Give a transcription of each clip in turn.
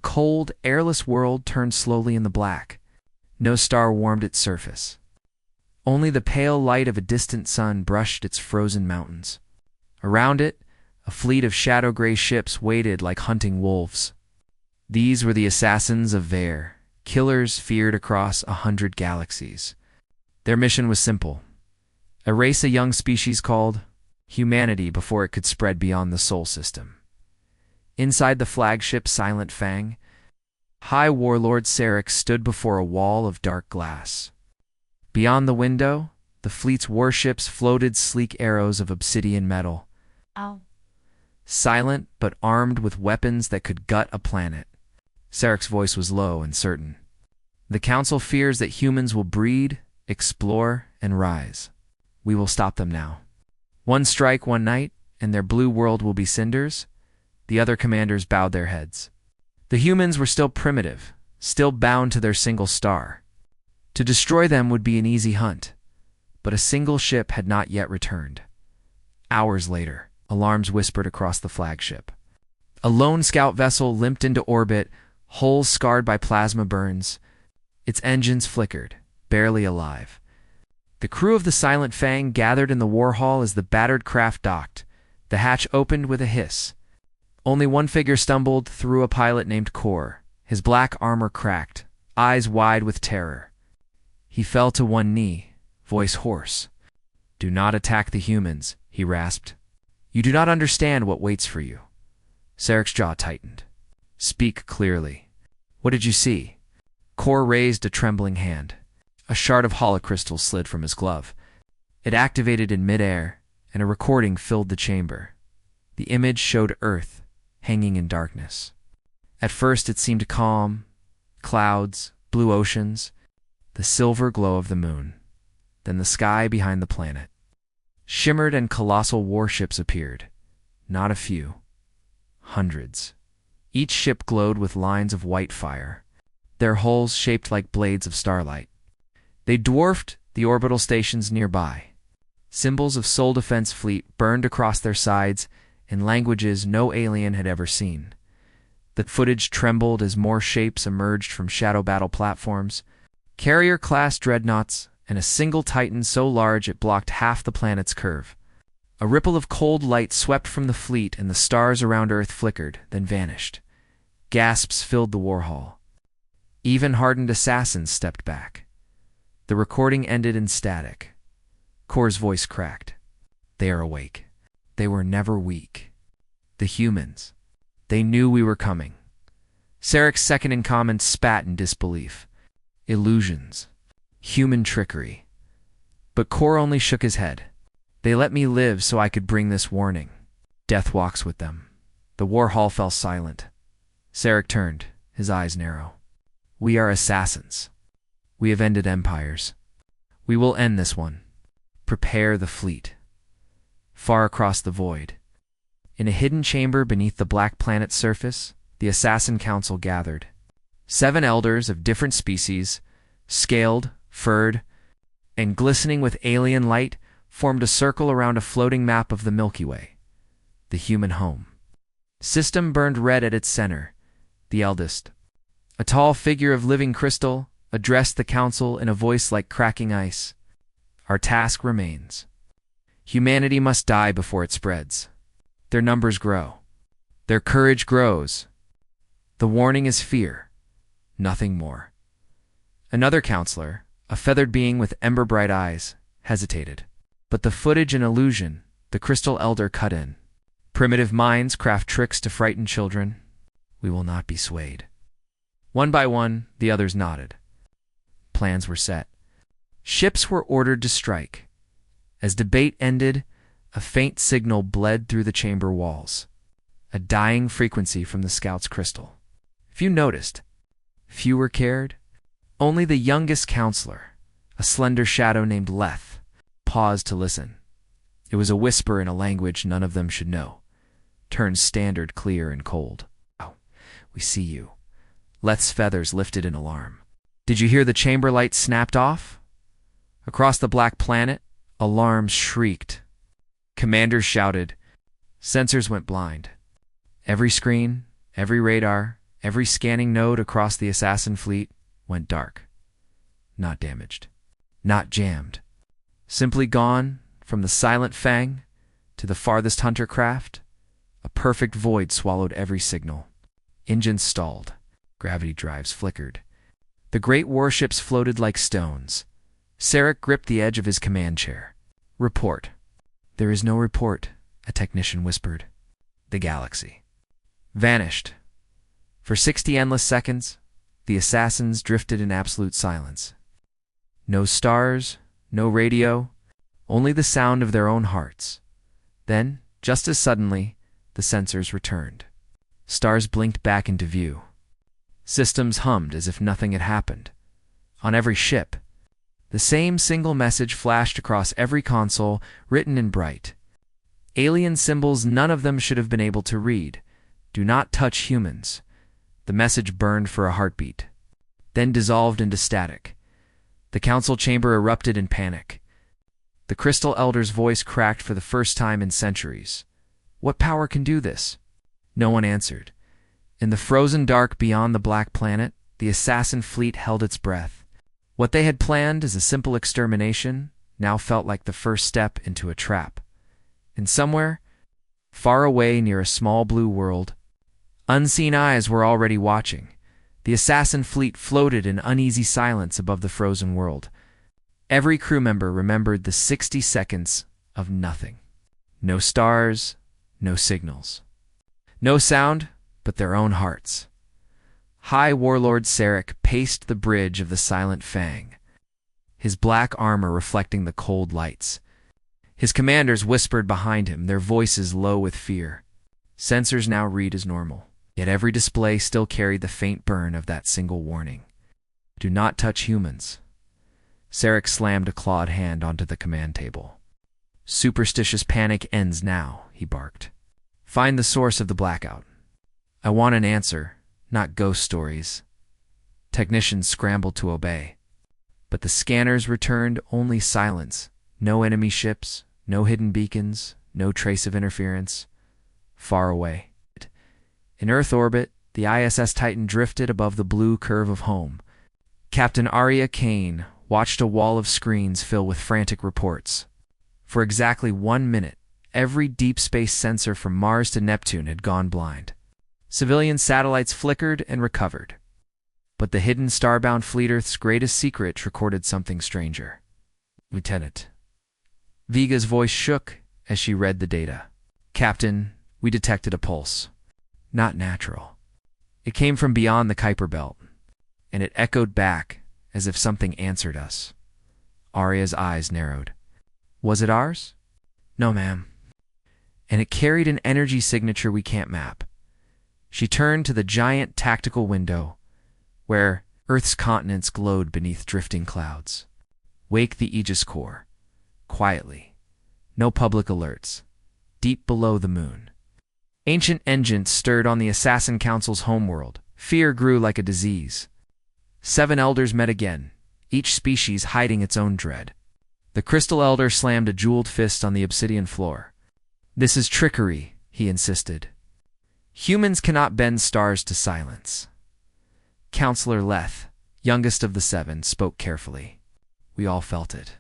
cold, airless world turned slowly in the black. No star warmed its surface. Only the pale light of a distant sun brushed its frozen mountains. Around it, a fleet of shadow-gray ships waited like hunting wolves. These were the assassins of Vare, killers feared across 100 galaxies. Their mission was simple: erase a young species called humanity before it could spread beyond the Sol system. Inside the flagship Silent Fang, High Warlord Sarek stood before a wall of dark glass. Beyond the window, the fleet's warships floated sleek arrows of obsidian metal. Silent, but armed with weapons that could gut a planet. Sarek's voice was low and certain. The Council fears that humans will breed, explore, and rise. We will stop them now. One strike one night, and their blue world will be cinders. The other commanders bowed their heads. The humans were still primitive, still bound to their single star. To destroy them would be an easy hunt, but a single ship had not yet returned. Hours later, alarms whispered across the flagship. A lone scout vessel limped into orbit, hulls scarred by plasma burns. Its engines flickered, barely alive. The crew of the Silent Fang gathered in the war hall as the battered craft docked. The hatch opened with a hiss. Only one figure stumbled through, a pilot named Kor, his black armor cracked, eyes wide with terror. He fell to one knee, voice hoarse. "Do not attack the humans," he rasped. "You do not understand what waits for you." Sarek's jaw tightened. "Speak clearly. What did you see?" Kor raised a trembling hand. A shard of holocrystal slid from his glove. It activated in midair, and a recording filled the chamber. The image showed Earth, hanging in darkness. At first it seemed calm, clouds, blue oceans, the silver glow of the moon. Then the sky behind the planet shimmered and colossal warships appeared. Not a few. Hundreds. Each ship glowed with lines of white fire, their hulls shaped like blades of starlight. They dwarfed the orbital stations nearby. Symbols of Sol Defense Fleet burned across their sides in languages no alien had ever seen. The footage trembled as more shapes emerged from shadow battle platforms, carrier-class dreadnoughts, and a single Titan so large it blocked half the planet's curve. A ripple of cold light swept from the fleet, and the stars around Earth flickered, then vanished. Gasps filled the war hall. Even hardened assassins stepped back. The recording ended in static. Kor's voice cracked. "They are awake. They were never weak. The humans. They knew we were coming." Sarek's second-in-command spat in disbelief. Illusions. Human trickery. But Kor only shook his head. "They let me live so I could bring this warning. Death walks with them." The war hall fell silent. Sarek turned, his eyes narrow. "We are assassins. We have ended empires. We will end this one. Prepare the fleet." Far across the void, in a hidden chamber beneath the black planet's surface, the Assassin Council gathered. 7 elders of different species, scaled, furred, and glistening with alien light, formed a circle around a floating map of the Milky Way, the human home. System burned red at its center. The eldest, a tall figure of living crystal, addressed the council in a voice like cracking ice. "Our task remains. Humanity must die before it spreads. Their numbers grow. Their courage grows. The warning is fear, nothing more." Another counselor, a feathered being with ember-bright eyes, hesitated. But the footage and illusion, the crystal elder cut in. "Primitive minds craft tricks to frighten children. We will not be swayed." One by one, the others nodded. Plans were set. Ships were ordered to strike. As debate ended, a faint signal bled through the chamber walls. A dying frequency from the scout's crystal. Few noticed. Fewer cared. Only the youngest counselor, a slender shadow named Leth, paused to listen. It was a whisper in a language none of them should know, turned standard clear and cold. "Oh, we see you." Leth's feathers lifted in alarm. "Did you hear the chamber light snapped off?" Across the black planet, alarms shrieked. Commanders shouted. Sensors went blind. Every screen, every radar, Every scanning node across the assassin fleet went dark. Not damaged. Not jammed. Simply gone from the silent fang to the farthest hunter craft. A perfect void swallowed every signal. Engines stalled. Gravity drives flickered. The great warships floated like stones. Sarek gripped the edge of his command chair. Report. There is no report, a technician whispered. The galaxy vanished. For 60 endless seconds, the assassins drifted in absolute silence. No stars, no radio, only the sound of their own hearts. Then, just as suddenly, the sensors returned. Stars blinked back into view. Systems hummed as if nothing had happened. On every ship, the same single message flashed across every console, written in bright alien symbols none of them should have been able to read. Do not touch humans. The message burned for a heartbeat, then dissolved into static. The council chamber erupted in panic. The Crystal Elder's voice cracked for the first time in centuries. What power can do this? No one answered. In the frozen dark beyond the Black Planet, the assassin fleet held its breath. What they had planned as a simple extermination now felt like the first step into a trap. And somewhere, far away near a small blue world, unseen eyes were already watching. The assassin fleet floated in uneasy silence above the frozen world. Every crew member remembered the 60 seconds of nothing. No stars, no signals. No sound but their own hearts. High Warlord Sarek paced the bridge of the Silent Fang, his black armor reflecting the cold lights. His commanders whispered behind him, their voices low with fear. Sensors now read as normal, yet every display still carried the faint burn of that single warning. Do not touch humans. Sarek slammed a clawed hand onto the command table. Superstitious panic ends now, he barked. Find the source of the blackout. I want an answer, not ghost stories. Technicians scrambled to obey. But the scanners returned only silence. No enemy ships, no hidden beacons, no trace of interference. Far away. In Earth orbit, the ISS Titan drifted above the blue curve of home. Captain Arya Kane watched a wall of screens fill with frantic reports. For exactly 1 minute, every deep space sensor from Mars to Neptune had gone blind. Civilian satellites flickered and recovered. But the hidden Starbound fleet Earth's greatest secret recorded something stranger. Lieutenant. Viga's voice shook as she read the data. Captain, we detected a pulse. Not natural. It came from beyond the Kuiper Belt, and it echoed back as if something answered us. Arya's eyes narrowed. Was it ours? No, ma'am. And it carried an energy signature we can't map. She turned to the giant tactical window, where Earth's continents glowed beneath drifting clouds. Wake the Aegis Corps. Quietly. No public alerts. Deep below the moon. Ancient engines stirred on the Assassin Council's homeworld. Fear grew like a disease. 7 elders met again, each species hiding its own dread. The Crystal Elder slammed a jeweled fist on the obsidian floor. This is trickery, he insisted. Humans cannot bend stars to silence. Counselor Leth, youngest of the 7, spoke carefully. We all felt it.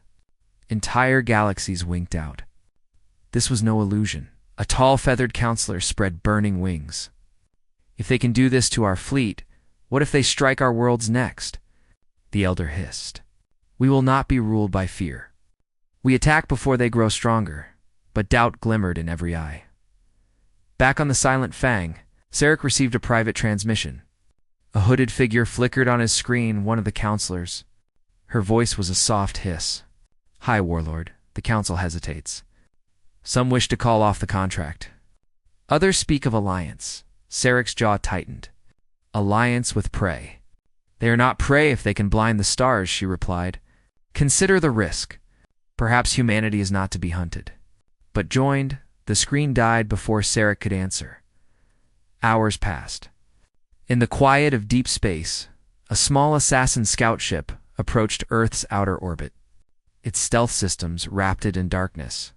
Entire galaxies winked out. This was no illusion. A tall feathered counselor spread burning wings. If they can do this to our fleet, what if they strike our worlds next? The elder hissed. We will not be ruled by fear. We attack before they grow stronger, but doubt glimmered in every eye. Back on the Silent Fang, Sarek received a private transmission. A hooded figure flickered on his screen, one of the counselors. Her voice was a soft hiss. Hi, Warlord. The Council hesitates. Some wish to call off the contract. Others speak of alliance. Sarek's jaw tightened. Alliance with prey. They are not prey if they can blind the stars, she replied. Consider the risk. Perhaps humanity is not to be hunted. But joined, the screen died before Sarek could answer. Hours passed. In the quiet of deep space, a small assassin scout ship approached Earth's outer orbit. Its stealth systems wrapped it in darkness.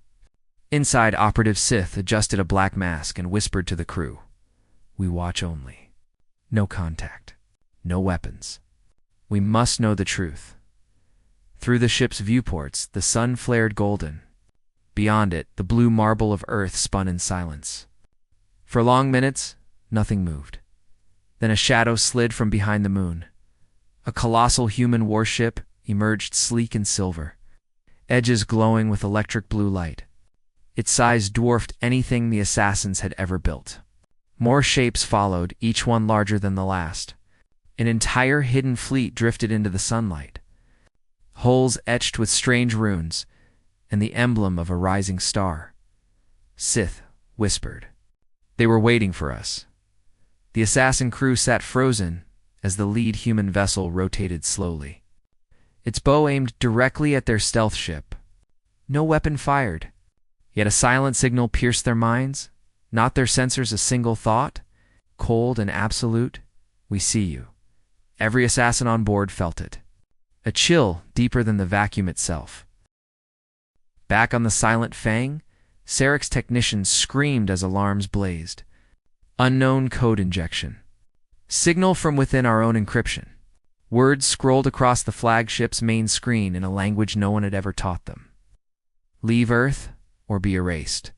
Inside, Operative Sith adjusted a black mask and whispered to the crew. We watch only. No contact. No weapons. We must know the truth. Through the ship's viewports, the sun flared golden. Beyond it, the blue marble of Earth spun in silence. For long minutes, nothing moved. Then a shadow slid from behind the moon. A colossal human warship emerged sleek and silver, edges glowing with electric blue light. Its size dwarfed anything the assassins had ever built. More shapes followed, each one larger than the last. An entire hidden fleet drifted into the sunlight. Hulls etched with strange runes, and the emblem of a rising star. Sith whispered. They were waiting for us. The assassin crew sat frozen as the lead human vessel rotated slowly. Its bow aimed directly at their stealth ship. No weapon fired, yet a silent signal pierced their minds, not their sensors a single thought, cold and absolute, "We see you." Every assassin on board felt it. A chill deeper than the vacuum itself. Back on the silent Fang, Sarek's technicians screamed as alarms blazed. Unknown code injection. Signal from within our own encryption. Words scrolled across the flagship's main screen in a language no one had ever taught them. Leave Earth or be erased.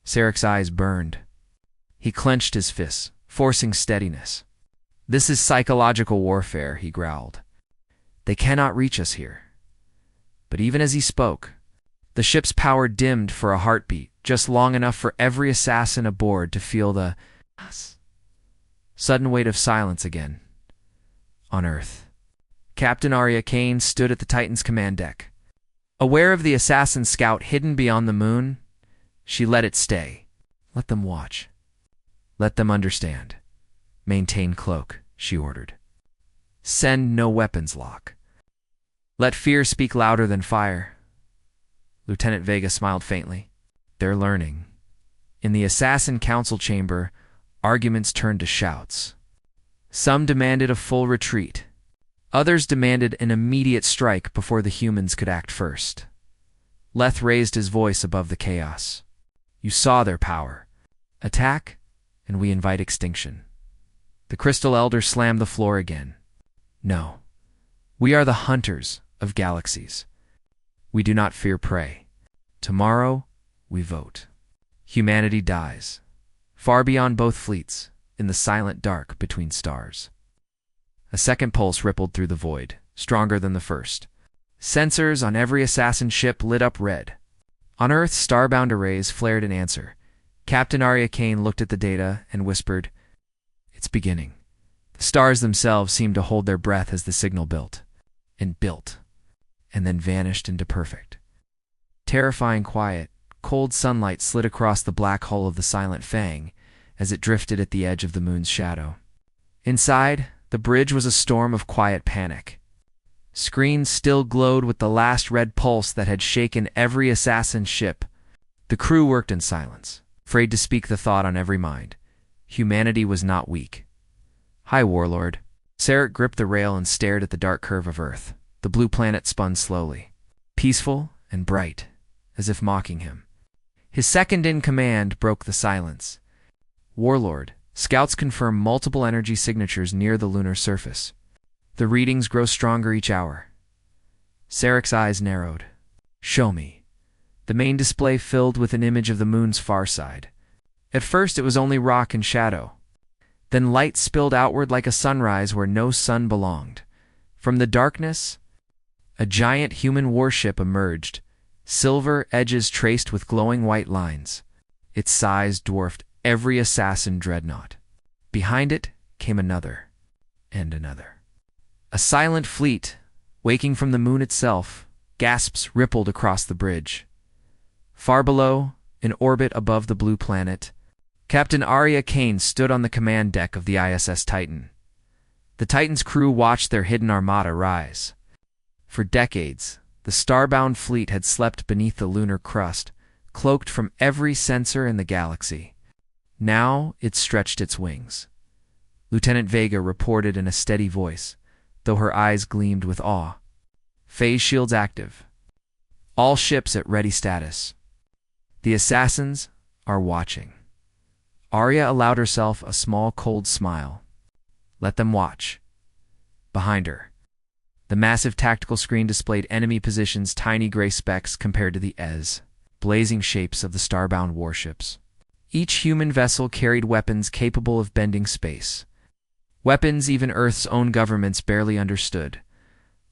Sarek's eyes burned. He clenched his fists, forcing steadiness. This is psychological warfare, he growled. They cannot reach us here. But even as he spoke, the ship's power dimmed for a heartbeat, just long enough for every assassin aboard to feel the sudden weight of silence again. On Earth, Captain Arya Kane stood at the Titan's command deck. Aware of the assassin scout hidden beyond the moon, she let it stay. Let them watch. Let them understand. Maintain cloak, she ordered. Send no weapons lock. Let fear speak louder than fire. Lieutenant Vega smiled faintly. They're learning. In the assassin council chamber, arguments turned to shouts. Some demanded a full retreat. Others demanded an immediate strike before the humans could act first. Leth raised his voice above the chaos. You saw their power. Attack, and we invite extinction. The Crystal Elder slammed the floor again. No. We are the hunters of galaxies. We do not fear prey. Tomorrow, we vote. Humanity dies, far beyond both fleets, in the silent dark between stars. A second pulse rippled through the void, stronger than the first. Sensors on every assassin ship lit up red. On Earth, Starbound arrays flared in answer. Captain Arya Kane looked at the data and whispered, "It's beginning." The stars themselves seemed to hold their breath as the signal built, and then vanished into perfect. Terrifying quiet, cold sunlight slid across the black hull of the silent Fang as it drifted at the edge of the moon's shadow. Inside, the bridge was a storm of quiet panic. Screens still glowed with the last red pulse that had shaken every assassin ship. The crew worked in silence, afraid to speak the thought on every mind. Humanity was not weak. Hi, Warlord. Sarek gripped the rail and stared at the dark curve of Earth. The blue planet spun slowly, peaceful and bright, as if mocking him. His second-in-command broke the silence. Warlord, scouts confirm multiple energy signatures near the lunar surface. The readings grow stronger each hour. Sarek's eyes narrowed. Show me. The main display filled with an image of the moon's far side. At first it was only rock and shadow. Then light spilled outward like a sunrise where no sun belonged. From the darkness, a giant human warship emerged, silver edges traced with glowing white lines. Its size dwarfed every assassin dreadnought. Behind it came another, and another. A silent fleet, waking from the moon itself, gasps rippled across the bridge. Far below, in orbit above the blue planet, Captain Arya Kane stood on the command deck of the ISS Titan. The Titan's crew watched their hidden armada rise. For decades, the Starbound fleet had slept beneath the lunar crust, cloaked from every sensor in the galaxy. Now it stretched its wings. Lieutenant Vega reported in a steady voice, though her eyes gleamed with awe. Phase shields active. All ships at ready status. The assassins are watching. Arya allowed herself a small cold smile. Let them watch. Behind her, the massive tactical screen displayed enemy positions, tiny gray specks compared to the blazing shapes of the starbound warships. Each human vessel carried weapons capable of bending space. Weapons even Earth's own governments barely understood.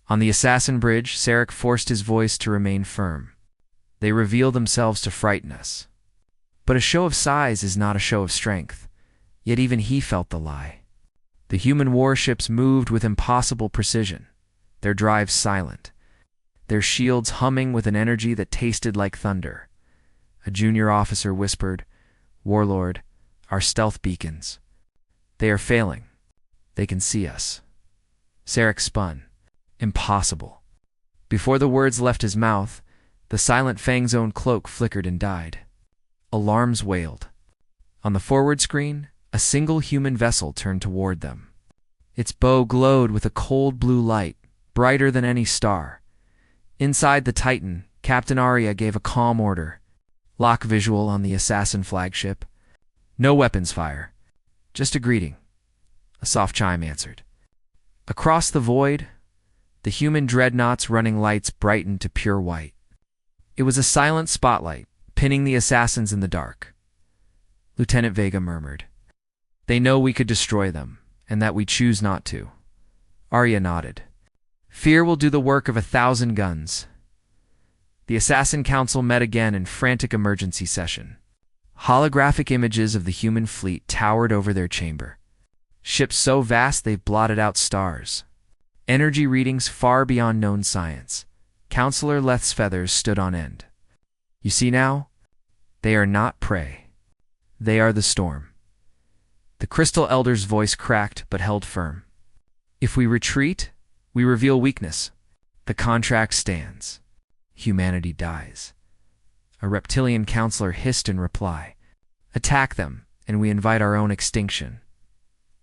On the assassin bridge, Sarek forced his voice to remain firm. They reveal themselves to frighten us. But a show of size is not a show of strength. Yet even he felt the lie. The human warships moved with impossible precision, their drives silent, their shields humming with an energy that tasted like thunder. A junior officer whispered, "Warlord, our stealth beacons. They are failing. They can see us." Sarek spun. Impossible. Before the words left his mouth, the silent Fang's own cloak flickered and died. Alarms wailed. On the forward screen, a single human vessel turned toward them. Its bow glowed with a cold blue light, brighter than any star. Inside the Titan, Captain Arya gave a calm order. Lock visual on the assassin flagship. No weapons fire. Just a greeting. A soft chime answered. Across the void, the human dreadnought's running lights brightened to pure white. It was a silent spotlight, pinning the assassins in the dark. Lieutenant Vega murmured, "They know we could destroy them, and that we choose not to." Arya nodded. "Fear will do the work of 1,000 guns." The Assassin Council met again in frantic emergency session. Holographic images of the human fleet towered over their chamber. Ships so vast they blotted out stars. Energy readings far beyond known science. Counselor Leth's feathers stood on end. "You see now? They are not prey. They are the storm." The Crystal Elder's voice cracked but held firm. "If we retreat, we reveal weakness. The contract stands. Humanity dies." A reptilian counselor hissed in reply. "Attack them, and we invite our own extinction."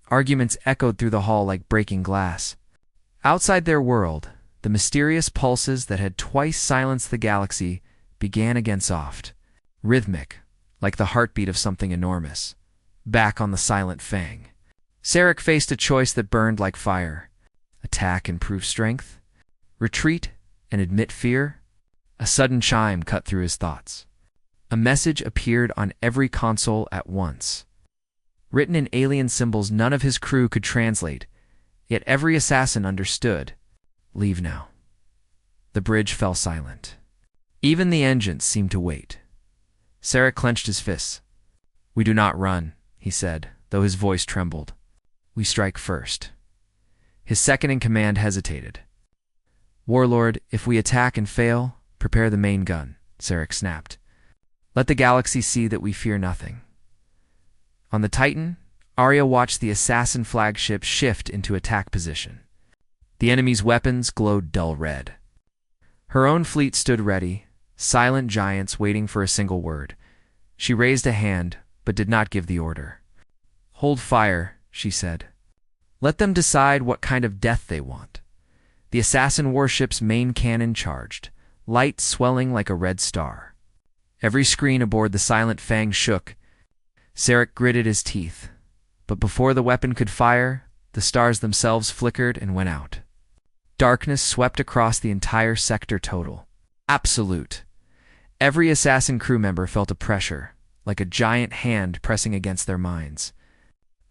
Arguments echoed through the hall like breaking glass. Outside their world, the mysterious pulses that had twice silenced the galaxy began again soft, rhythmic, like the heartbeat of something enormous. Back on the silent Fang, Sarek faced a choice that burned like fire. Attack and prove strength? Retreat and admit fear? A sudden chime cut through his thoughts. A message appeared on every console at once. Written in alien symbols none of his crew could translate, yet every assassin understood. "Leave now." The bridge fell silent. Even the engines seemed to wait. Sarek clenched his fists. "We do not run," he said, though his voice trembled. "We strike first." His second-in-command hesitated. "Warlord, if we attack and fail, prepare the main gun," Sarek snapped. "Let the galaxy see that we fear nothing." On the Titan, Arya watched the assassin flagship shift into attack position. The enemy's weapons glowed dull red. Her own fleet stood ready, silent giants waiting for a single word. She raised a hand, but did not give the order. "Hold fire," she said. "Let them decide what kind of death they want." The assassin warship's main cannon charged, light swelling like a red star. Every screen aboard the silent Fang shook. Sarek gritted his teeth, but before the weapon could fire, the stars themselves flickered and went out. Darkness swept across the entire sector total. Absolute. Every assassin crew member felt a pressure, like a giant hand pressing against their minds.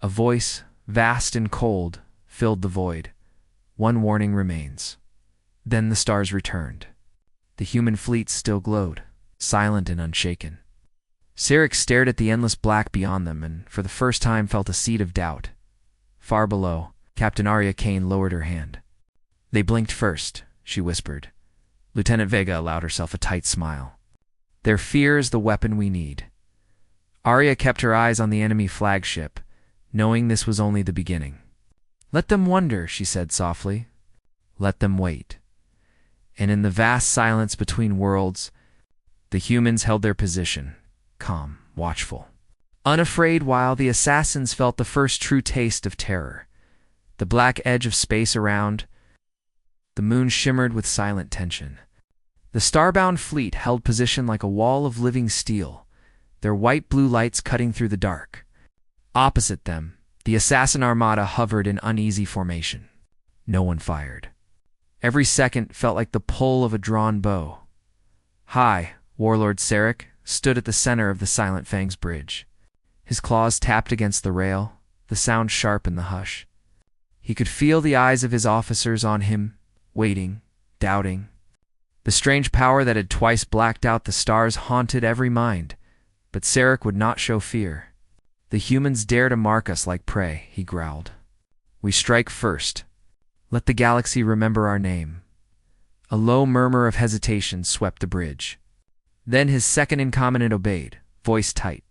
A voice, vast and cold, filled the void. "One warning remains." Then the stars returned. The human fleet still glowed, silent and unshaken. Sarek stared at the endless black beyond them and, for the first time, felt a seed of doubt. Far below, Captain Arya Kane lowered her hand. "They blinked first," she whispered. Lieutenant Vega allowed herself a tight smile. "Their fear is the weapon we need." Arya kept her eyes on the enemy flagship, knowing this was only the beginning. "Let them wonder," she said softly. "Let them wait." And in the vast silence between worlds, the humans held their position, calm, watchful, unafraid, while the assassins felt the first true taste of terror. The black edge of space around, the moon shimmered with silent tension. The starbound fleet held position like a wall of living steel, their white-blue lights cutting through the dark. Opposite them, The assassin armada hovered in uneasy formation. No one fired. Every second felt like the pull of a drawn bow. High, Warlord Sarek stood at the center of the Silent Fang's bridge. His claws tapped against the rail, the sound sharp in the hush. He could feel the eyes of his officers on him, waiting, doubting. The strange power that had twice blacked out the stars haunted every mind, but Sarek would not show fear. "The humans dare to mark us like prey," he growled. "We strike first. Let the galaxy remember our name." A low murmur of hesitation swept the bridge. Then his second-in-command obeyed, voice tight.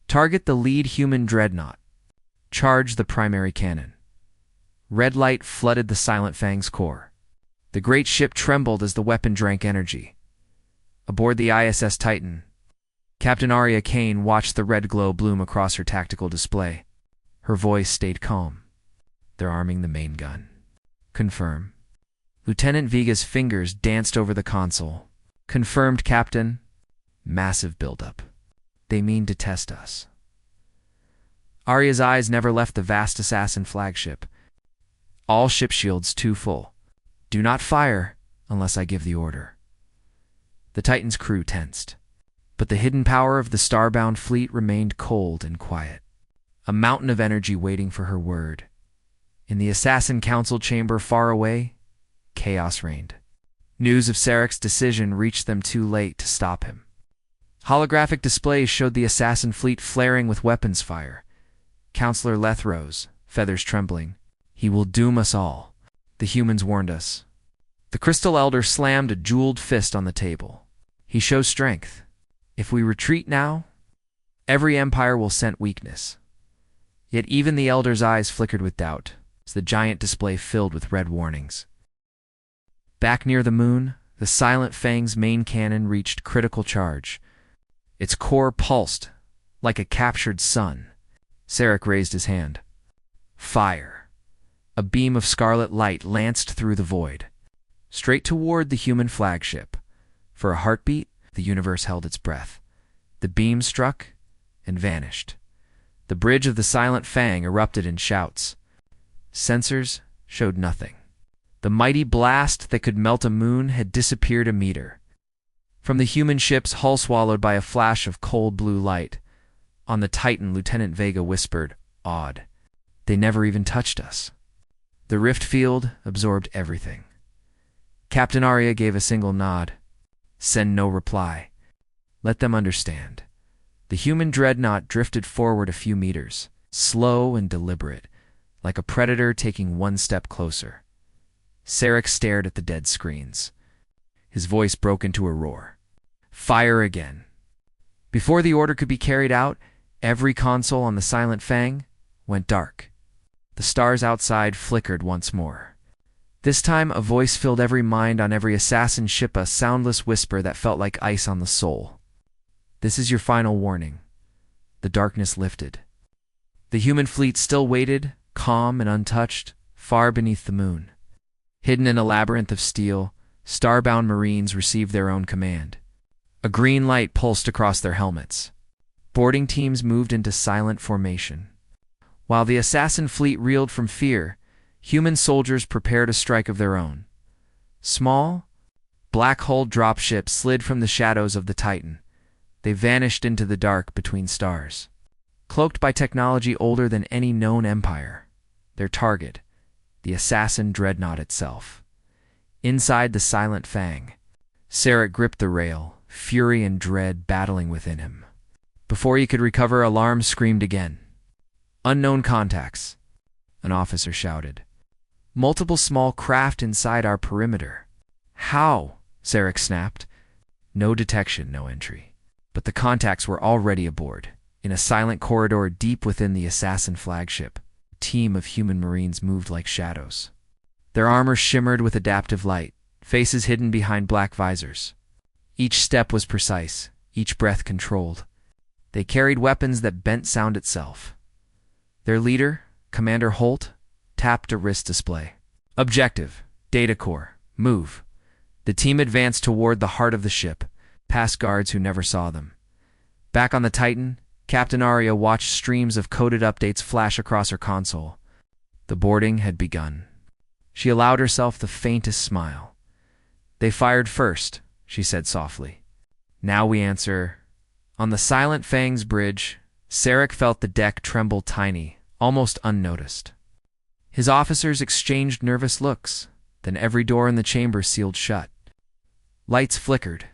"Target the lead human dreadnought. Charge the primary cannon." Red light flooded the Silent Fang's core. The great ship trembled as the weapon drank energy. Aboard the ISS Titan, Captain Arya Kane watched the red glow bloom across her tactical display. Her voice stayed calm. "They're arming the main gun." "Confirm." Lieutenant Vega's fingers danced over the console. "Confirmed, Captain." "Massive buildup. They mean to test us." Arya's eyes never left the vast assassin flagship. "All ship shields too full. Do not fire unless I give the order." The Titan's crew tensed, but the hidden power of the Starbound fleet remained cold and quiet. A mountain of energy waiting for her word. In the assassin council chamber far away, chaos reigned. News of Sarek's decision reached them too late to stop him. Holographic displays showed the assassin fleet flaring with weapons fire. Counselor Leth rose, feathers trembling. "He will doom us all," the humans warned us. The Crystal Elder slammed a jeweled fist on the table. "He shows strength. If we retreat now, every empire will scent weakness." Yet even the Elder's eyes flickered with doubt as the giant display filled with red warnings. Back near the moon, the Silent Fang's main cannon reached critical charge. Its core pulsed like a captured sun. Sarek raised his hand. "Fire." A beam of scarlet light lanced through the void, straight toward the human flagship. For a heartbeat, the universe held its breath. The beam struck and vanished. The bridge of the Silent Fang erupted in shouts. Sensors showed nothing. The mighty blast that could melt a moon had disappeared a meter. From the human ship's hull swallowed by a flash of cold blue light. On the Titan, Lieutenant Vega whispered, awed, "They never even touched us." The rift field absorbed everything. Captain Arya gave a single nod. "Send no reply. Let them understand." The human dreadnought drifted forward a few meters, slow and deliberate, like a predator taking one step closer. Sarek stared at the dead screens. His voice broke into a roar. "Fire again." Before the order could be carried out, every console on the Silent Fang went dark. The stars outside flickered once more. This time, a voice filled every mind on every assassin ship, a soundless whisper that felt like ice on the soul. "This is your final warning." The darkness lifted. The human fleet still waited, calm and untouched, far beneath the moon. Hidden in a labyrinth of steel, starbound Marines received their own command. A green light pulsed across their helmets. Boarding teams moved into silent formation. While the assassin fleet reeled from fear, human soldiers prepared a strike of their own. Small, black-hulled dropships slid from the shadows of the Titan. They vanished into the dark between stars. Cloaked by technology older than any known empire, their target, the assassin dreadnought itself. Inside the Silent Fang, Sarek gripped the rail, fury and dread battling within him. Before he could recover, alarms screamed again. "Unknown contacts," an officer shouted. "Multiple small craft inside our perimeter." "How?" Sarek snapped. No detection, no entry. But the contacts were already aboard. In a silent corridor deep within the assassin flagship, a team of human Marines moved like shadows. Their armor shimmered with adaptive light, faces hidden behind black visors. Each step was precise, each breath controlled. They carried weapons that bent sound itself. Their leader, Commander Holt, tapped a wrist display. "Objective, data core, move." The team advanced toward the heart of the ship, past guards who never saw them. Back on the Titan, Captain Arya watched streams of coded updates flash across her console. The boarding had begun. She allowed herself the faintest smile. "They fired first," she said softly. "Now we answer." On the Silent Fang's bridge, Sarek felt the deck tremble tiny, almost unnoticed. His officers exchanged nervous looks, then every door in the chamber sealed shut. Lights flickered.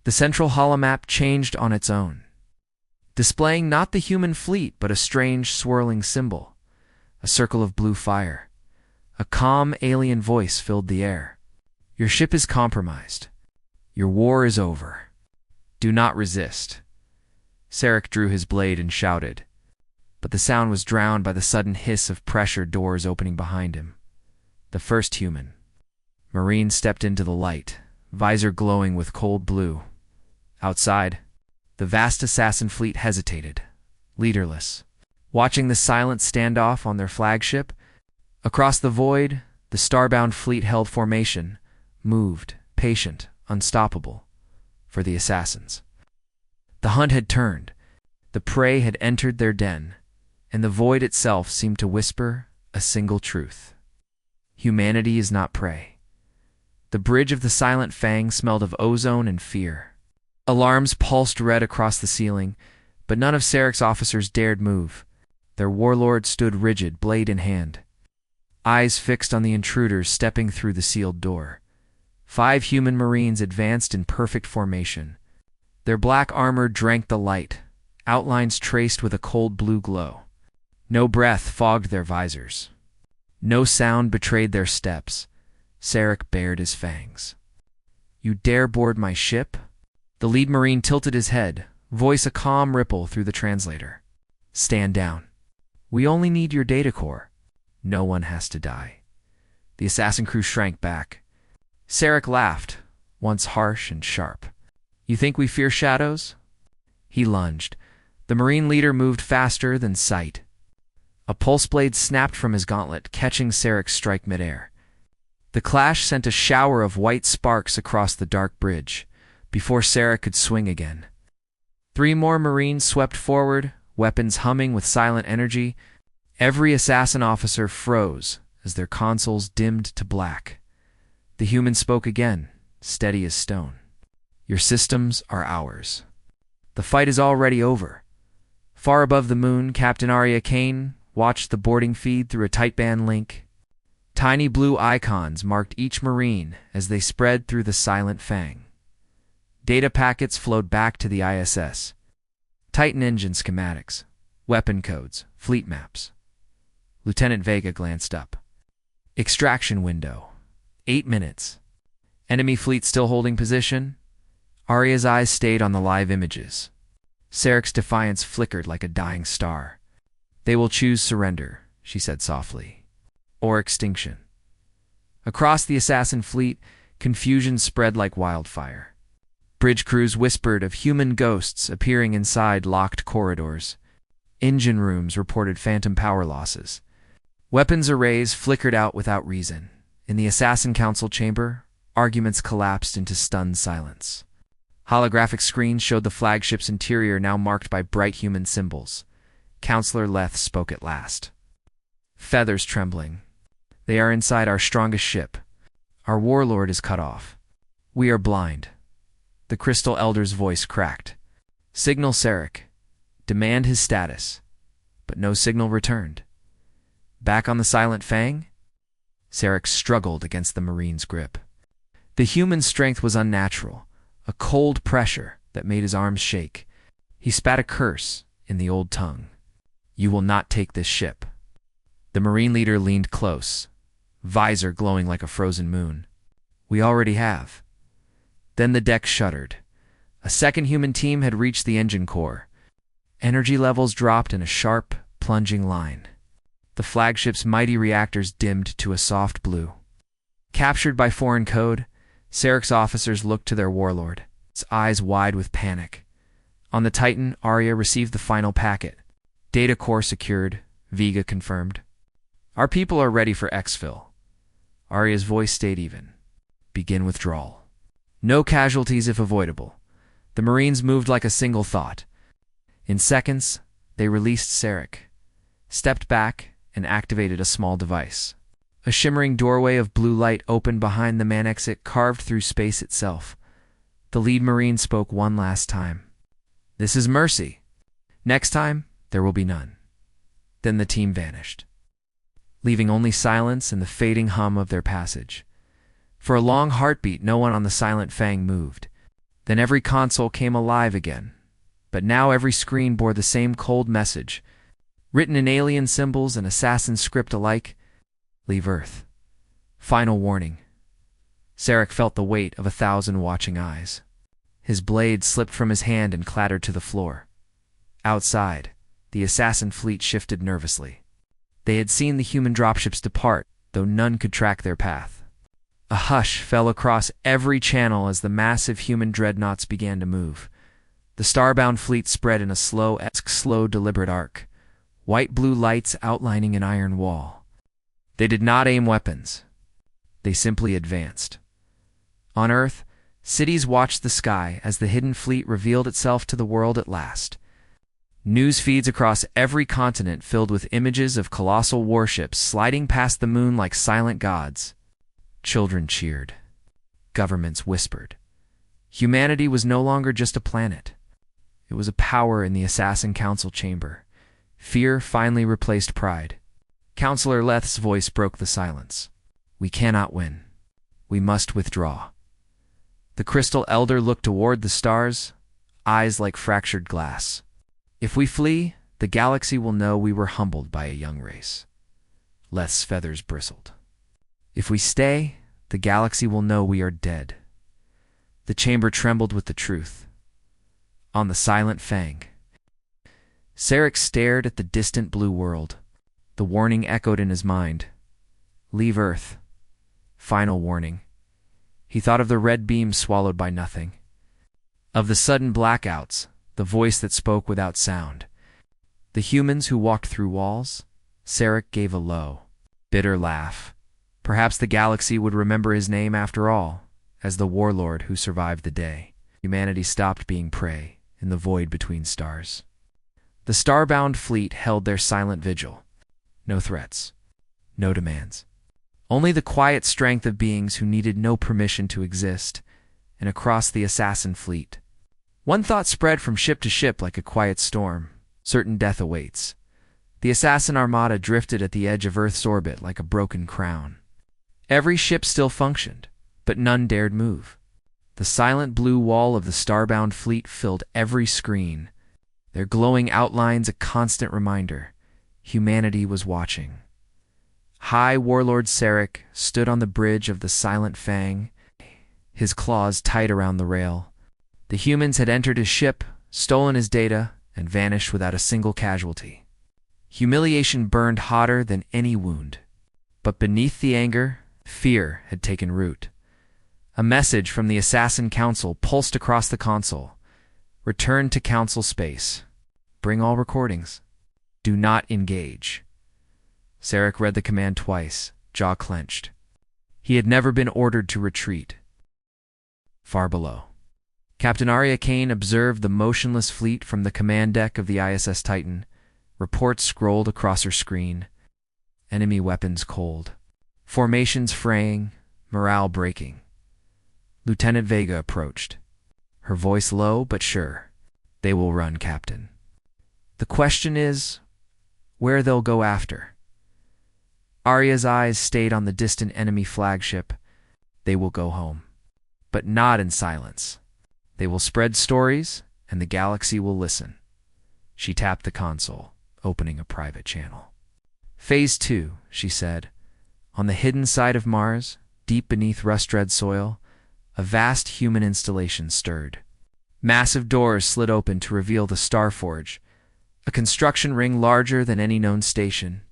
The central holomap changed on its own, displaying not the human fleet but a strange swirling symbol, a circle of blue fire. A calm alien voice filled the air. "Your ship is compromised. Your war is over. Do not resist." Sarek drew his blade and shouted, but the sound was drowned by the sudden hiss of pressure doors opening behind him. The first human Marine stepped into the light, visor glowing with cold blue. Outside, the vast assassin fleet hesitated, leaderless, watching the silent standoff on their flagship. Across the void, the Starbound fleet held formation, moved, patient, unstoppable, for the assassins. The hunt had turned. The prey had entered their den, and the void itself seemed to whisper a single truth. Humanity is not prey. The bridge of the Silent Fang smelled of ozone and fear. Alarms pulsed red across the ceiling, but none of Sarek's officers dared move. Their warlord stood rigid, blade in hand, eyes fixed on the intruders stepping through the sealed door. 5 human Marines advanced in perfect formation. Their black armor drank the light, outlines traced with a cold blue glow. No breath fogged their visors. No sound betrayed their steps. Sarek bared his fangs. "You dare board my ship?" The lead Marine tilted his head, voice a calm ripple through the translator. "Stand down. We only need your data core. No one has to die." The assassin crew shrank back. Sarek laughed, once harsh and sharp. "You think we fear shadows?" He lunged. The Marine leader moved faster than sight. A pulse blade snapped from his gauntlet, catching Sarek's strike midair. The clash sent a shower of white sparks across the dark bridge, before Sarek could swing again. 3 more Marines swept forward, weapons humming with silent energy. Every assassin officer froze as their consoles dimmed to black. The human spoke again, steady as stone. "Your systems are ours. The fight is already over." Far above the moon, Captain Arya Kane watched the boarding feed through a tight-band link. Tiny blue icons marked each Marine as they spread through the Silent Fang. Data packets flowed back to the ISS. Titan engine schematics, weapon codes, fleet maps. Lieutenant Vega glanced up. Extraction window. 8 minutes. Enemy fleet still holding position. Arya's eyes stayed on the live images. Sarek's defiance flickered like a dying star. "They will choose surrender," she said softly. "Or extinction." Across the assassin fleet, confusion spread like wildfire. Bridge crews whispered of human ghosts appearing inside locked corridors. Engine rooms reported phantom power losses. Weapons arrays flickered out without reason. In the Assassin Council chamber, arguments collapsed into stunned silence. Holographic screens showed the flagship's interior now marked by bright human symbols. Counselor Leth spoke at last. "Feathers trembling. They are inside our strongest ship. Our warlord is cut off. We are blind." The Crystal Elder's voice cracked. "Signal Sarek. Demand his status." But no signal returned. Back on the Silent Fang? Sarek struggled against the Marine's grip. The human strength was unnatural, a cold pressure that made his arms shake. He spat a curse in the old tongue. "You will not take this ship." The Marine leader leaned close, visor glowing like a frozen moon. "We already have." Then the deck shuddered. A second human team had reached the engine core. Energy levels dropped in a sharp, plunging line. The flagship's mighty reactors dimmed to a soft blue. Captured by foreign code, Sarek's officers looked to their warlord, its eyes wide with panic. On the Titan, Arya received the final packet. "Data core secured," Vega confirmed. "Our people are ready for exfil." Arya's voice stayed even. "Begin withdrawal. No casualties if avoidable." The Marines moved like a single thought. In seconds, they released Sarek, stepped back, and activated a small device. A shimmering doorway of blue light opened behind the man-exit, carved through space itself. The lead Marine spoke one last time. "This is mercy. Next time, there will be none." Then the team vanished, leaving only silence and the fading hum of their passage. For a long heartbeat, no one on the silent Fang moved. Then every console came alive again. But now every screen bore the same cold message, written in alien symbols and assassin script alike: "Leave Earth. Final warning." Sarek felt the weight of 1,000 watching eyes. His blade slipped from his hand and clattered to the floor. Outside, the assassin fleet shifted nervously. They had seen the human dropships depart, though none could track their path. A hush fell across every channel as the massive human dreadnoughts began to move. The Starbound fleet spread in a slow, deliberate arc, white-blue lights outlining an iron wall. They did not aim weapons. They simply advanced. On Earth, cities watched the sky as the hidden fleet revealed itself to the world at last. News feeds across every continent filled with images of colossal warships sliding past the moon like silent gods. Children cheered. Governments whispered. Humanity was no longer just a planet. It was a power in the Assassin Council chamber. Fear finally replaced pride. Counselor Leth's voice broke the silence. "We cannot win. We must withdraw." The Crystal Elder looked toward the stars, eyes like fractured glass. "If we flee, the galaxy will know we were humbled by a young race." Leth's feathers bristled. "If we stay, the galaxy will know we are dead." The chamber trembled with the truth. On the silent Fang. Sarek stared at the distant blue world. The warning echoed in his mind. "Leave Earth. Final warning." He thought of the red beam swallowed by nothing. Of the sudden blackouts, the voice that spoke without sound. The humans who walked through walls. Sarek gave a low, bitter laugh. Perhaps the galaxy would remember his name after all, as the warlord who survived the day. Humanity stopped being prey in the void between stars. The Starbound fleet held their silent vigil. No threats. No demands. Only the quiet strength of beings who needed no permission to exist. And across the assassin fleet, one thought spread from ship to ship like a quiet storm. Certain death awaits. The assassin armada drifted at the edge of Earth's orbit like a broken crown. Every ship still functioned, but none dared move. The silent blue wall of the Starbound fleet filled every screen, their glowing outlines a constant reminder. Humanity was watching. High Warlord Sarek stood on the bridge of the silent Fang, his claws tight around the rail. The humans had entered his ship, stolen his data, and vanished without a single casualty. Humiliation burned hotter than any wound. But beneath the anger, fear had taken root. A message from the Assassin Council pulsed across the console. "Return to Council space. Bring all recordings. Do not engage." Sarek read the command twice, jaw clenched. He had never been ordered to retreat. Far below, Captain Arya Kane observed the motionless fleet from the command deck of the ISS Titan. Reports scrolled across her screen. Enemy weapons cold. Formations fraying, morale breaking. Lieutenant Vega approached, her voice low but sure. "They will run, Captain. The question is, where they'll go after." Arya's eyes stayed on the distant enemy flagship. "They will go home. But not in silence. They will spread stories, and the galaxy will listen." She tapped the console, opening a private channel. "Phase 2, she said. On the hidden side of Mars, deep beneath rust-red soil, a vast human installation stirred. Massive doors slid open to reveal the Starforge, a construction ring larger than any known station.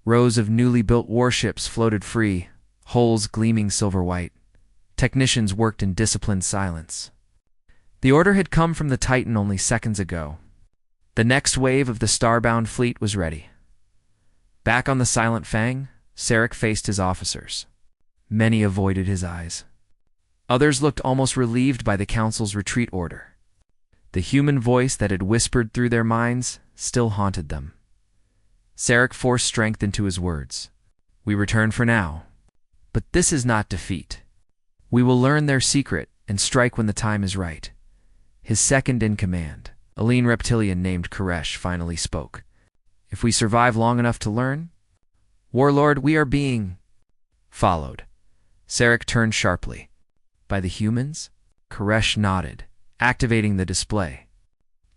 Rows of newly built warships floated free, hulls gleaming silver-white. Technicians worked in disciplined silence. The order had come from the Titan only seconds ago. The next wave of the Starbound fleet was ready. Back on the silent Fang, Sarek faced his officers. Many avoided his eyes. Others looked almost relieved by the Council's retreat order. The human voice that had whispered through their minds still haunted them. Sarek forced strength into his words. We return for now. But this is not defeat. We will learn their secret and strike when the time is right. His second in command, a lean reptilian named Koresh, finally spoke. If we survive long enough to learn, Warlord, we are being followed. Sarek turned sharply. By the humans? Koresh nodded, activating the display.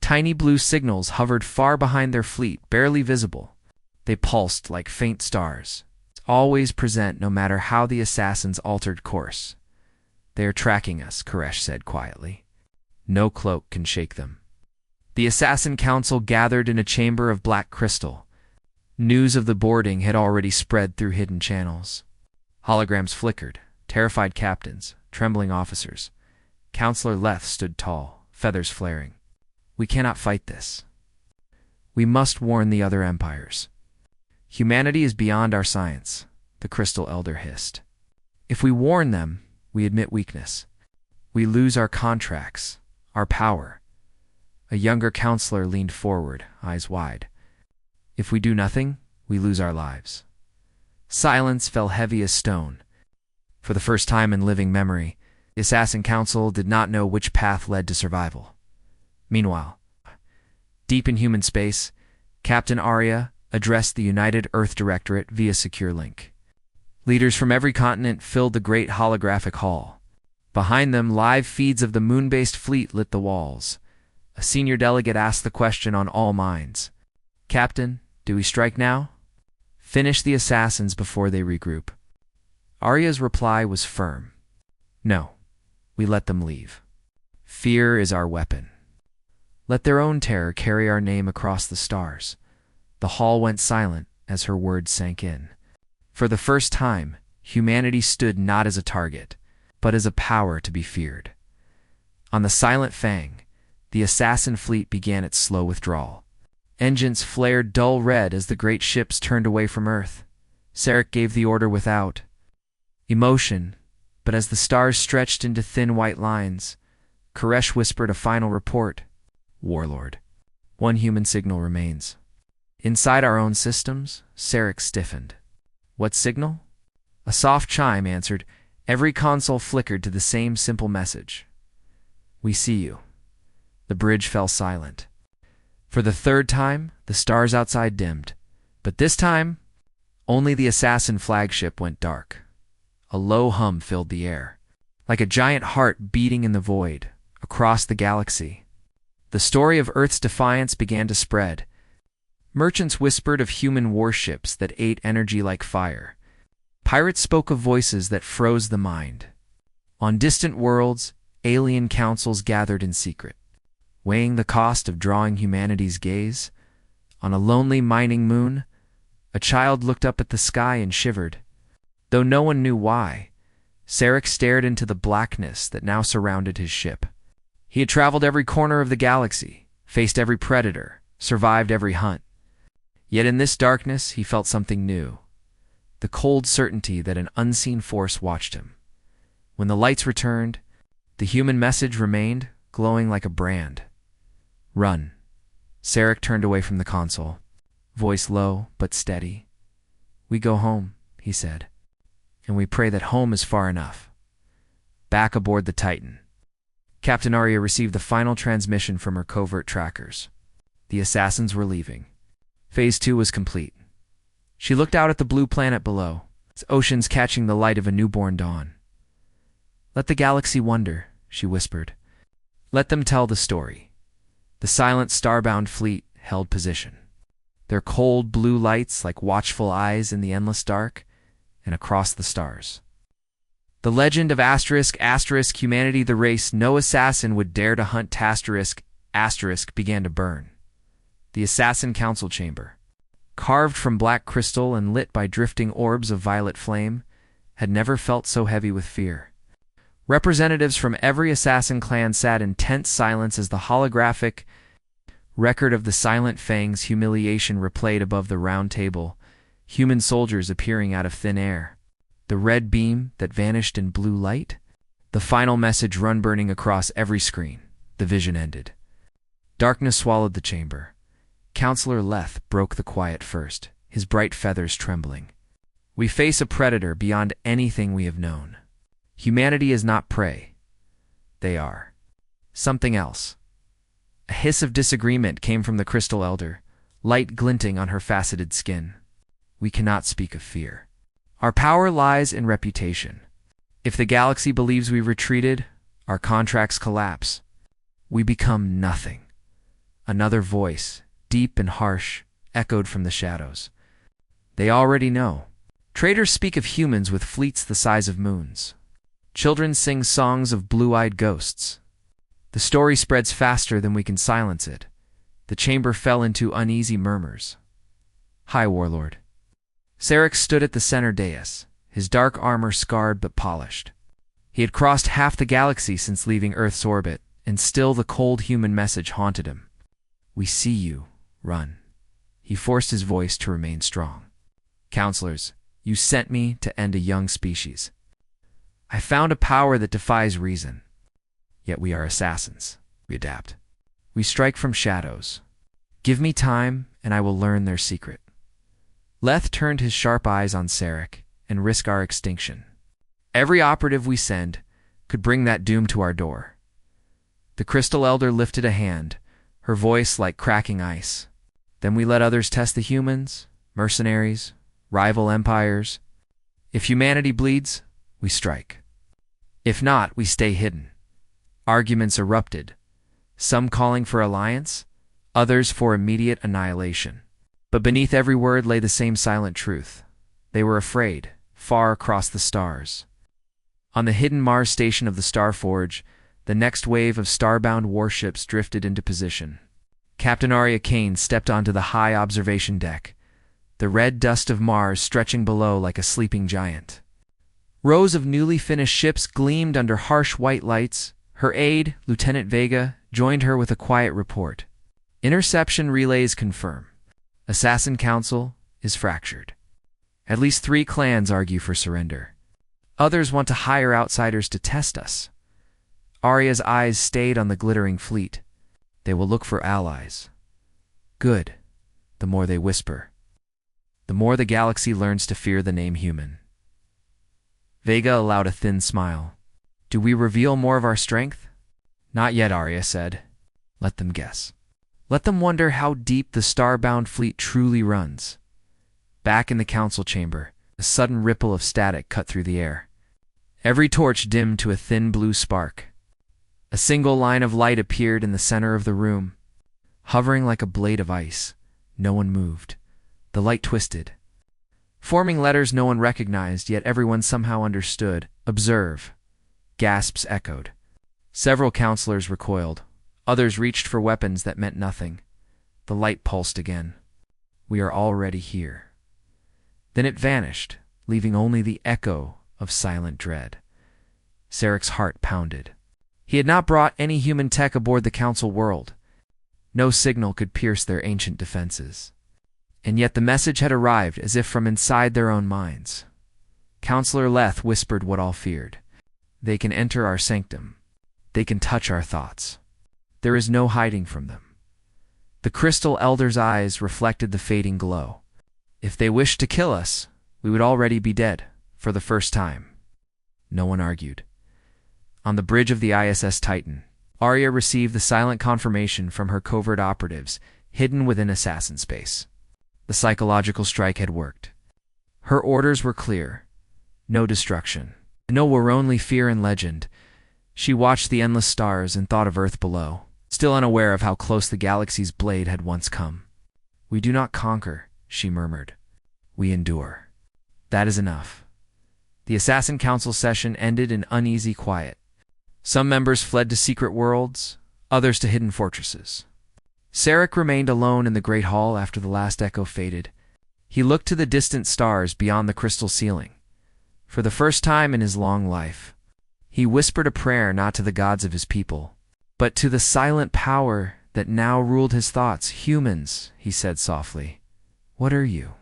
Tiny blue signals hovered far behind their fleet, barely visible. They pulsed like faint stars, always present no matter how the assassins altered course. They are tracking us, Koresh said quietly. No cloak can shake them. The Assassin Council gathered in a chamber of black crystal. News of the boarding had already spread through hidden channels. Holograms flickered, terrified captains, trembling officers. Counselor Leth stood tall, feathers flaring. We cannot fight this. We must warn the other empires. Humanity is beyond our science, the Crystal Elder hissed. If we warn them, we admit weakness. We lose our contracts, our power. A younger counselor leaned forward, eyes wide. If we do nothing, we lose our lives. Silence fell heavy as stone. For the first time in living memory, the Assassin Council did not know which path led to survival. Meanwhile, deep in human space, Captain Arya addressed the United Earth Directorate via secure link. Leaders from every continent filled the great holographic hall. Behind them, live feeds of the moon-based fleet lit the walls. A senior delegate asked the question on all minds. Captain, do we strike now? Finish the assassins before they regroup. Arya's reply was firm. No, we let them leave. Fear is our weapon. Let their own terror carry our name across the stars. The hall went silent as her words sank in. For the first time, humanity stood not as a target, but as a power to be feared. On the Silent Fang, the assassin fleet began its slow withdrawal. Engines flared dull red as the great ships turned away from Earth. Sarek gave the order without emotion, but as the stars stretched into thin white lines, Koresh whispered a final report. Warlord, one human signal remains. Inside our own systems, Sarek stiffened. What signal? A soft chime answered. Every console flickered to the same simple message. We see you. The bridge fell silent. For the third time, the stars outside dimmed. But this time, only the assassin flagship went dark. A low hum filled the air, like a giant heart beating in the void, across the galaxy. The story of Earth's defiance began to spread. Merchants whispered of human warships that ate energy like fire. Pirates spoke of voices that froze the mind. On distant worlds, alien councils gathered in secret, weighing the cost of drawing humanity's gaze. On a lonely mining moon, a child looked up at the sky and shivered. Though no one knew why, Sarek stared into the blackness that now surrounded his ship. He had traveled every corner of the galaxy, faced every predator, survived every hunt. Yet in this darkness he felt something new, the cold certainty that an unseen force watched him. When the lights returned, the human message remained, glowing like a brand. Run. Sarek turned away from the console, voice low but steady. We go home, he said, and we pray that home is far enough. Back aboard the Titan, Captain Arya received the final transmission from her covert trackers. The assassins were leaving. Phase 2 was complete. She looked out at the blue planet below, its oceans catching the light of a newborn dawn. Let the galaxy wonder, she whispered. Let them tell the story. The silent Starbound fleet held position, their cold blue lights like watchful eyes in the endless dark and across the stars. The legend of **** humanity, the race no assassin would dare to hunt **** began to burn. The Assassin Council Chamber, carved from black crystal and lit by drifting orbs of violet flame, had never felt so heavy with fear. Representatives from every assassin clan sat in tense silence as the holographic record of the Silent Fang's humiliation replayed above the round table, human soldiers appearing out of thin air. The red beam that vanished in blue light, the final message run burning across every screen. The vision ended. Darkness swallowed the chamber. Counselor Leth broke the quiet first, his bright feathers trembling. We face a predator beyond anything we have known. Humanity is not prey. They are something else. A hiss of disagreement came from the Crystal Elder, light glinting on her faceted skin. We cannot speak of fear. Our power lies in reputation. If the galaxy believes we retreated, our contracts collapse. We become nothing. Another voice, deep and harsh, echoed from the shadows. They already know. Traders speak of humans with fleets the size of moons. Children sing songs of blue-eyed ghosts. The story spreads faster than we can silence it. The chamber fell into uneasy murmurs. High Warlord. Sarek stood at the center dais, his dark armor scarred but polished. He had crossed half the galaxy since leaving Earth's orbit, and still the cold human message haunted him. We see you. Run. He forced his voice to remain strong. Counselors, you sent me to end a young species. I found a power that defies reason. Yet we are assassins. We adapt. We strike from shadows. Give me time, and I will learn their secret. Leth turned his sharp eyes on Sarek and risk our extinction. Every operative we send could bring that doom to our door. The Crystal Elder lifted a hand, her voice like cracking ice. Then we let others test the humans, mercenaries, rival empires. If humanity bleeds, we strike. If not, we stay hidden. Arguments erupted, some calling for alliance, others for immediate annihilation. But beneath every word lay the same silent truth. They were afraid, far across the stars. On the hidden Mars station of the Starforge, the next wave of Starbound warships drifted into position. Captain Arya Kane stepped onto the high observation deck, the red dust of Mars stretching below like a sleeping giant. Rows of newly finished ships gleamed under harsh white lights. Her aide, Lieutenant Vega, joined her with a quiet report. Interception relays confirm. Assassin Council is fractured. At least 3 clans argue for surrender. Others want to hire outsiders to test us. Arya's eyes stayed on the glittering fleet. They will look for allies. Good. The more they whisper, the more the galaxy learns to fear the name human. Vega allowed a thin smile. Do we reveal more of our strength? Not yet, Arya said. Let them guess. Let them wonder how deep the Starbound fleet truly runs. Back in the council chamber, a sudden ripple of static cut through the air. Every torch dimmed to a thin blue spark. A single line of light appeared in the center of the room. Hovering like a blade of ice, no one moved. The light twisted, forming letters no one recognized, yet everyone somehow understood. Observe. Gasps echoed. Several counselors recoiled. Others reached for weapons that meant nothing. The light pulsed again. We are already here. Then it vanished, leaving only the echo of silent dread. Sarek's heart pounded. He had not brought any human tech aboard the Council world. No signal could pierce their ancient defenses. And yet the message had arrived as if from inside their own minds. Counselor Leth whispered what all feared. They can enter our sanctum. They can touch our thoughts. There is no hiding from them. The Crystal Elder's eyes reflected the fading glow. If they wished to kill us, we would already be dead, for the first time. No one argued. On the bridge of the ISS Titan, Arya received the silent confirmation from her covert operatives, hidden within assassin space. The psychological strike had worked. Her orders were clear. No destruction. No were only fear and legend. She watched the endless stars and thought of Earth below, still unaware of how close the galaxy's blade had once come. We do not conquer, she murmured. We endure. That is enough. The Assassin Council session ended in uneasy quiet. Some members fled to secret worlds, others to hidden fortresses. Sarek remained alone in the Great Hall after the last echo faded. He looked to the distant stars beyond the crystal ceiling. For the first time in his long life, he whispered a prayer not to the gods of his people, but to the silent power that now ruled his thoughts. Humans, he said softly. What are you?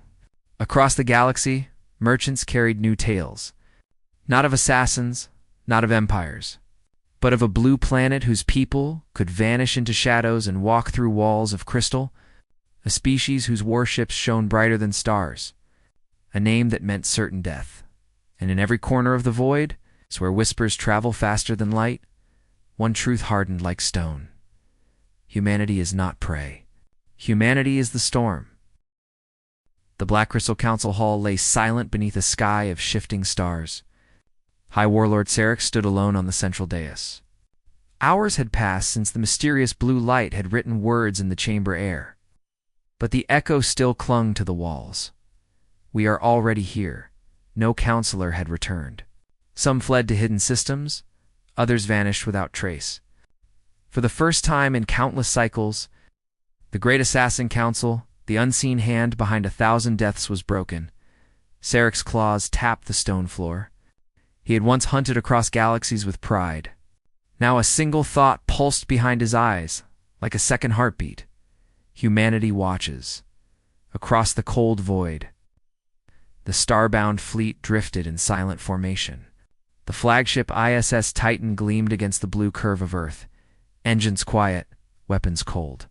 Across the galaxy, merchants carried new tales. Not of assassins, not of empires. but of a blue planet whose people could vanish into shadows and walk through walls of crystal, a species whose warships shone brighter than stars, a name that meant certain death. And in every corner of the void, where whispers travel faster than light, one truth hardened like stone. Humanity is not prey. Humanity is the storm. The Black Crystal Council Hall lay silent beneath a sky of shifting stars. High Warlord Sarek stood alone on the central dais. Hours had passed since the mysterious blue light had written words in the chamber air. But the echo still clung to the walls. We are already here. No counselor had returned. Some fled to hidden systems, others vanished without trace. For the first time in countless cycles, the Great Assassin Council, the unseen hand behind 1,000 deaths, was broken. Sarek's claws tapped the stone floor. He had once hunted across galaxies with pride. Now a single thought pulsed behind his eyes, like a second heartbeat. Humanity watches. Across the cold void, the Starbound fleet drifted in silent formation. The flagship ISS Titan gleamed against the blue curve of Earth. Engines quiet, weapons cold.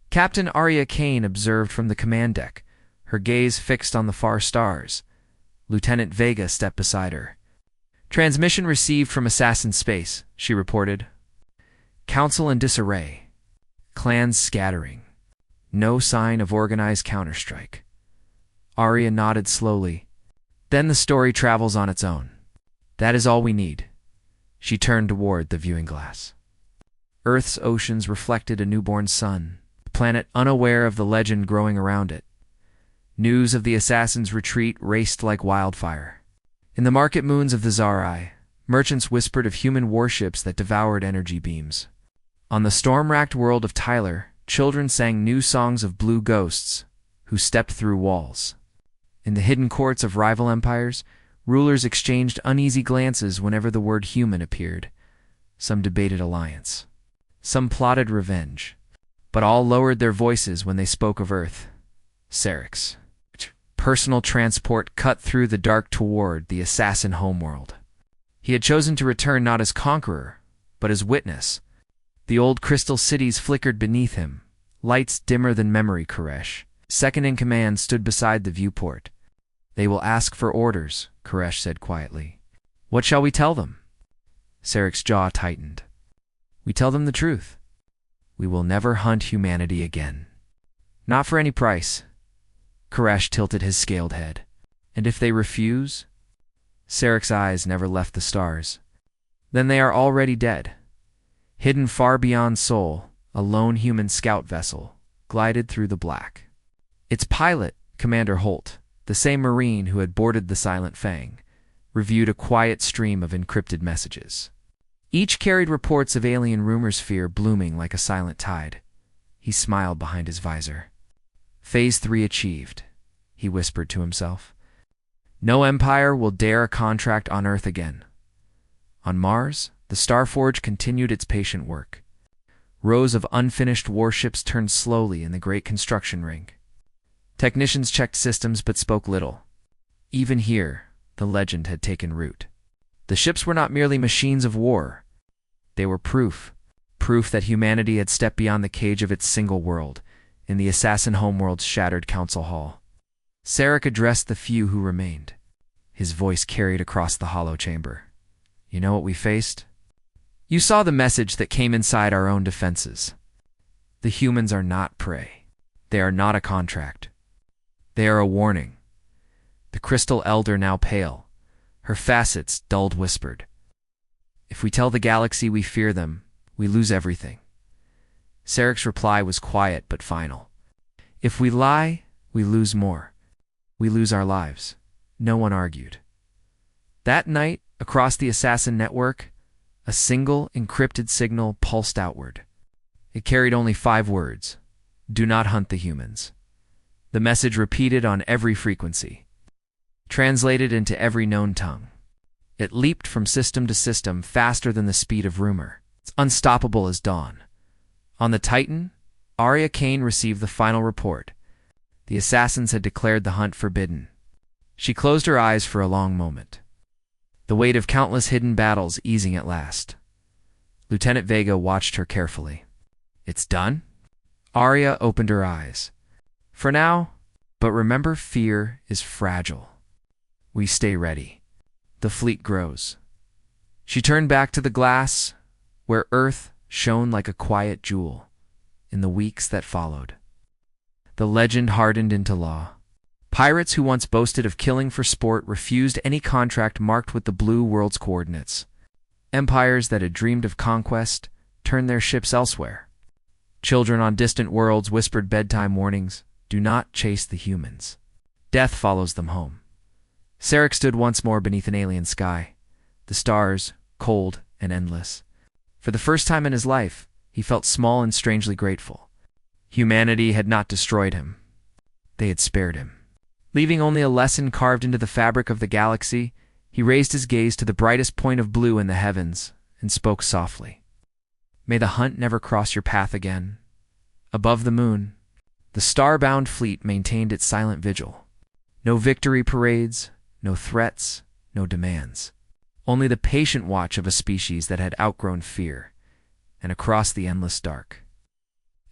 Captain Arya Kane observed from the command deck, her gaze fixed on the far stars. Lieutenant Vega stepped beside her. "Transmission received from Assassin Space," she reported. "Council in disarray. Clans scattering. No sign of organized counterstrike." Arya nodded slowly. "Then the story travels on its own. That is all we need." She turned toward the viewing glass. Earth's oceans reflected a newborn sun, the planet unaware of the legend growing around it. News of the assassin's retreat raced like wildfire. In the market moons of the Zarai, merchants whispered of human warships that devoured energy beams. On the storm-racked world of Tyler, children sang new songs of blue ghosts who stepped through walls. In the hidden courts of rival empires, rulers exchanged uneasy glances whenever the word human appeared. Some debated alliance. Some plotted revenge. But all lowered their voices when they spoke of Earth. Sarek's personal transport cut through the dark toward the assassin homeworld. He had chosen to return not as conqueror, but as witness. The old crystal cities flickered beneath him, lights dimmer than memory. Koresh, second in command, stood beside the viewport. "They will ask for orders," Koresh said quietly. "What shall we tell them?" Sarek's jaw tightened. "We tell them the truth. We will never hunt humanity again. Not for any price." Koresh tilted his scaled head. "And if they refuse?" Sarek's eyes never left the stars. "Then they are already dead." Hidden far beyond Sol, a lone human scout vessel glided through the black. Its pilot, Commander Holt, the same Marine who had boarded the Silent Fang, reviewed a quiet stream of encrypted messages. Each carried reports of alien rumor sphere blooming like a silent tide. He smiled behind his visor. "Phase 3 achieved," he whispered to himself. "No empire will dare a contract on Earth again." On Mars, the Starforge continued its patient work. Rows of unfinished warships turned slowly in the great construction ring. Technicians checked systems but spoke little. Even here, the legend had taken root. The ships were not merely machines of war. They were proof that humanity had stepped beyond the cage of its single world, in the assassin homeworld's shattered council hall. Sarek addressed the few who remained. His voice carried across the hollow chamber. "You know what we faced? You saw the message that came inside our own defenses. The humans are not prey. They are not a contract. They are a warning." The Crystal Elder, now pale, her facets dulled, whispered, "If we tell the galaxy we fear them, we lose everything." Sarek's reply was quiet but final. "If we lie, we lose more. We lose our lives." No one argued. That night, across the assassin network, a single encrypted signal pulsed outward. It carried only 5 words: "Do not hunt the humans." The message repeated on every frequency, translated into every known tongue. It leaped from system to system faster than the speed of rumor. It's unstoppable as dawn. On the Titan, Arya Kane received the final report. The assassins had declared the hunt forbidden. She closed her eyes for a long moment, the weight of countless hidden battles easing at last. Lieutenant Vega watched her carefully. It's done? Arya opened her eyes. For now, but remember, fear is fragile. We stay ready. The fleet grows. She turned back to the glass, where Earth shone like a quiet jewel. In the weeks that followed, the legend hardened into law. Pirates who once boasted of killing for sport refused any contract marked with the blue world's coordinates. Empires that had dreamed of conquest turned their ships elsewhere. Children on distant worlds whispered bedtime warnings, do not chase the humans. Death follows them home. Sarek stood once more beneath an alien sky, the stars cold and endless. For the first time in his life, he felt small and strangely grateful. Humanity had not destroyed him. They had spared him. Leaving only a lesson carved into the fabric of the galaxy, he raised his gaze to the brightest point of blue in the heavens and spoke softly. May the hunt never cross your path again. Above the moon, the starbound fleet maintained its silent vigil. No victory parades, no threats, no demands. Only the patient watch of a species that had outgrown fear, and across the endless dark.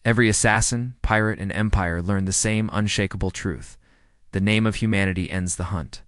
Every assassin, pirate, and empire learned the same unshakable truth. The name of humanity ends the hunt.